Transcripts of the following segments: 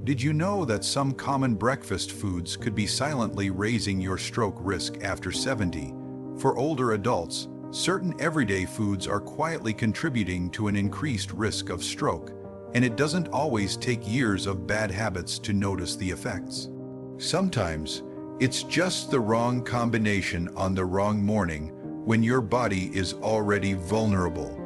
Did you know that some common breakfast foods could be silently raising your stroke risk after 70? For older adults, certain everyday foods are quietly contributing to an increased risk of stroke, and it doesn't always take years of bad habits to notice the effects. Sometimes, it's just the wrong combination on the wrong morning when your body is already vulnerable.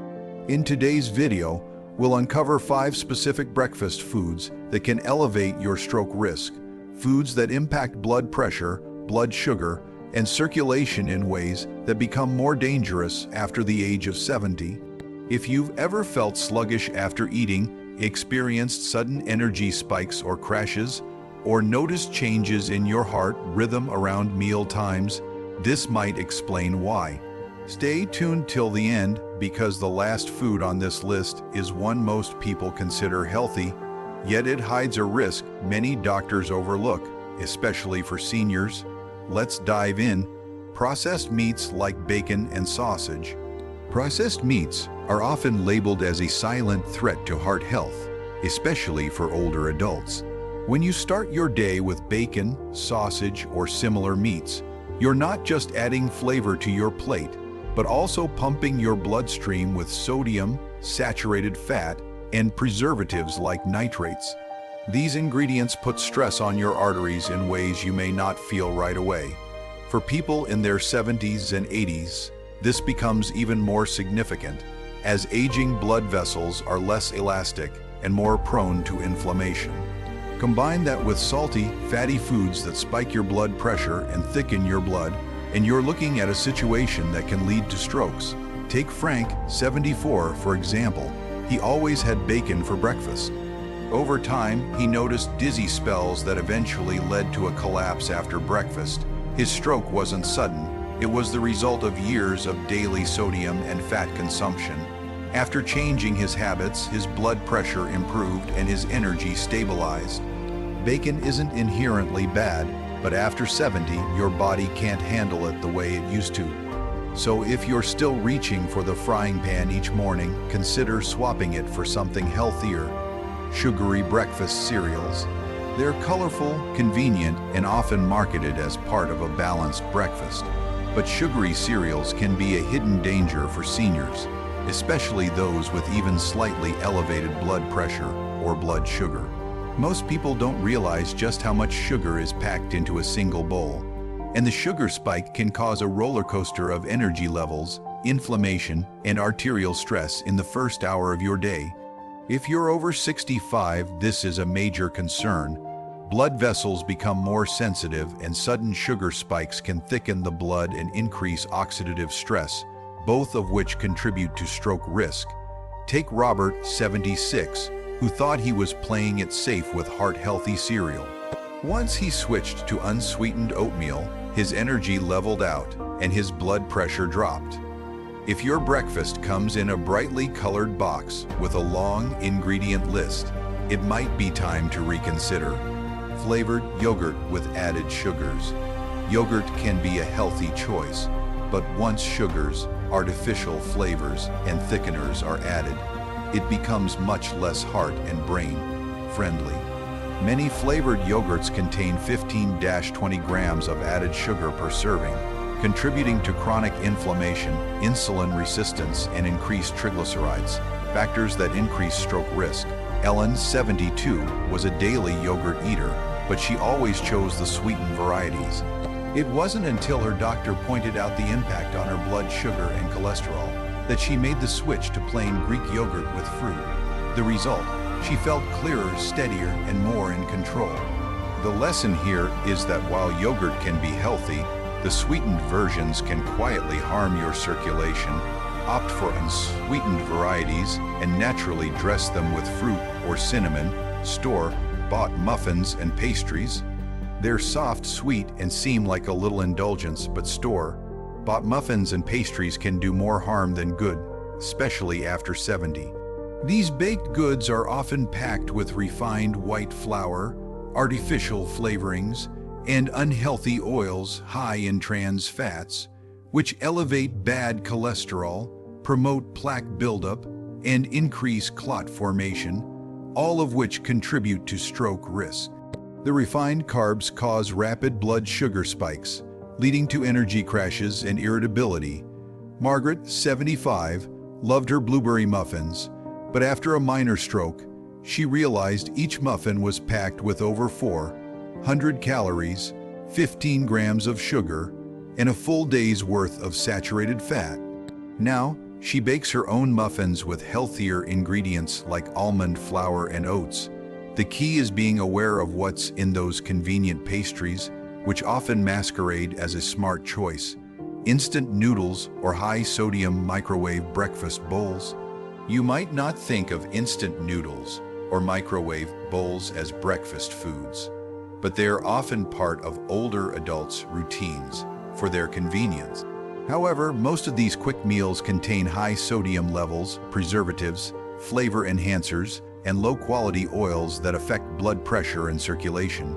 In today's video, we'll uncover 5 specific breakfast foods that can elevate your stroke risk, foods that impact blood pressure, blood sugar, and circulation in ways that become more dangerous after the age of 70. If you've ever felt sluggish after eating, experienced sudden energy spikes or crashes, or noticed changes in your heart rhythm around meal times, this might explain why. Stay tuned till the end, because the last food on this list is one most people consider healthy, yet it hides a risk many doctors overlook, especially for seniors. Let's dive in. Processed meats like bacon and sausage. Processed meats are often labeled as a silent threat to heart health, especially for older adults. When you start your day with bacon, sausage, or similar meats, you're not just adding flavor to your plate, but also pumping your bloodstream with sodium, saturated fat, and preservatives like nitrates. These ingredients put stress on your arteries in ways you may not feel right away. For people in their 70s and 80s, this becomes even more significant, as aging blood vessels are less elastic and more prone to inflammation. Combine that with salty, fatty foods that spike your blood pressure and thicken your blood, and you're looking at a situation that can lead to strokes. Take Frank, 74, for example. He always had bacon for breakfast. Over time, he noticed dizzy spells that eventually led to a collapse after breakfast. His stroke wasn't sudden. It was the result of years of daily sodium and fat consumption. After changing his habits, his blood pressure improved and his energy stabilized. Bacon isn't inherently bad, but after 70, your body can't handle it the way it used to. So if you're still reaching for the frying pan each morning, consider swapping it for something healthier. Sugary breakfast cereals. They're colorful, convenient, and often marketed as part of a balanced breakfast. But sugary cereals can be a hidden danger for seniors, especially those with even slightly elevated blood pressure or blood sugar. Most people don't realize just how much sugar is packed into a single bowl, and the sugar spike can cause a roller coaster of energy levels, inflammation, and arterial stress in the first hour of your day. If you're over 65, this is a major concern. Blood vessels become more sensitive, and sudden sugar spikes can thicken the blood and increase oxidative stress, both of which contribute to stroke risk. Take Robert, 76, who thought he was playing it safe with heart-healthy cereal. Once he switched to unsweetened oatmeal, his energy leveled out and his blood pressure dropped. If your breakfast comes in a brightly colored box with a long ingredient list, it might be time to reconsider. Flavored yogurt with added sugars. Yogurt can be a healthy choice, but once sugars, artificial flavors, and thickeners are added, it becomes much less heart and brain friendly. Many flavored yogurts contain 15-20 grams of added sugar per serving, contributing to chronic inflammation, insulin resistance, and increased triglycerides, factors that increase stroke risk. Ellen, 72, was a daily yogurt eater, but she always chose the sweetened varieties. It wasn't until her doctor pointed out the impact on her blood sugar and cholesterol that she made the switch to plain Greek yogurt with fruit. The result, she felt clearer, steadier, and more in control. The lesson here is that while yogurt can be healthy, the sweetened versions can quietly harm your circulation. Opt for unsweetened varieties and naturally dress them with fruit or cinnamon. Store-bought muffins and pastries. They're soft, sweet, and seem like a little indulgence, but store-bought muffins and pastries can do more harm than good, especially after 70. These baked goods are often packed with refined white flour, artificial flavorings, and unhealthy oils high in trans fats, which elevate bad cholesterol, promote plaque buildup, and increase clot formation. all of which contribute to stroke risk. The refined carbs cause rapid blood sugar spikes, leading to energy crashes and irritability. Margaret, 75, loved her blueberry muffins, but after a minor stroke, she realized each muffin was packed with over 400 calories, 15 grams of sugar, and a full day's worth of saturated fat. Now, she bakes her own muffins with healthier ingredients like almond flour and oats. The key is being aware of what's in those convenient pastries, which often masquerade as a smart choice. Instant noodles or high-sodium microwave breakfast bowls. You might not think of instant noodles or microwave bowls as breakfast foods, but they are often part of older adults' routines for their convenience. However, most of these quick meals contain high sodium levels, preservatives, flavor enhancers, and low-quality oils that affect blood pressure and circulation.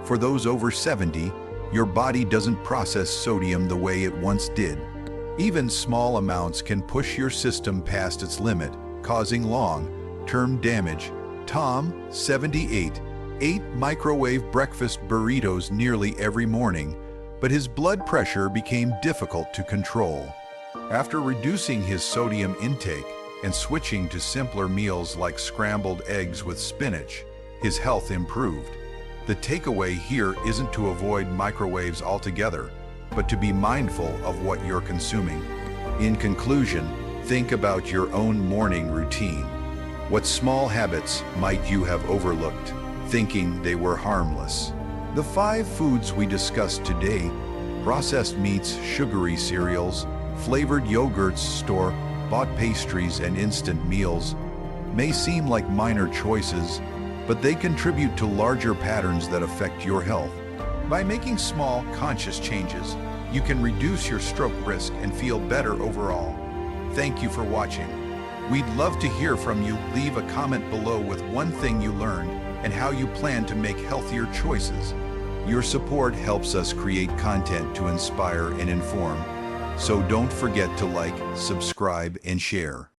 For those over 70, your body doesn't process sodium the way it once did. Even small amounts can push your system past its limit, causing long-term damage. Tom, 78, ate microwave breakfast burritos nearly every morning, but his blood pressure became difficult to control. After reducing his sodium intake and switching to simpler meals like scrambled eggs with spinach, his health improved. The takeaway here isn't to avoid microwaves altogether, but to be mindful of what you're consuming. In conclusion, think about your own morning routine. What small habits might you have overlooked, thinking they were harmless? The 5 foods we discussed today, processed meats, sugary cereals, flavored yogurts, store-bought pastries, and instant meals, may seem like minor choices, but they contribute to larger patterns that affect your health. By making small, conscious changes, you can reduce your stroke risk and feel better overall. Thank you for watching. We'd love to hear from you. Leave a comment below with one thing you learned and how you plan to make healthier choices. Your support helps us create content to inspire and inform, so don't forget to like, subscribe, and share.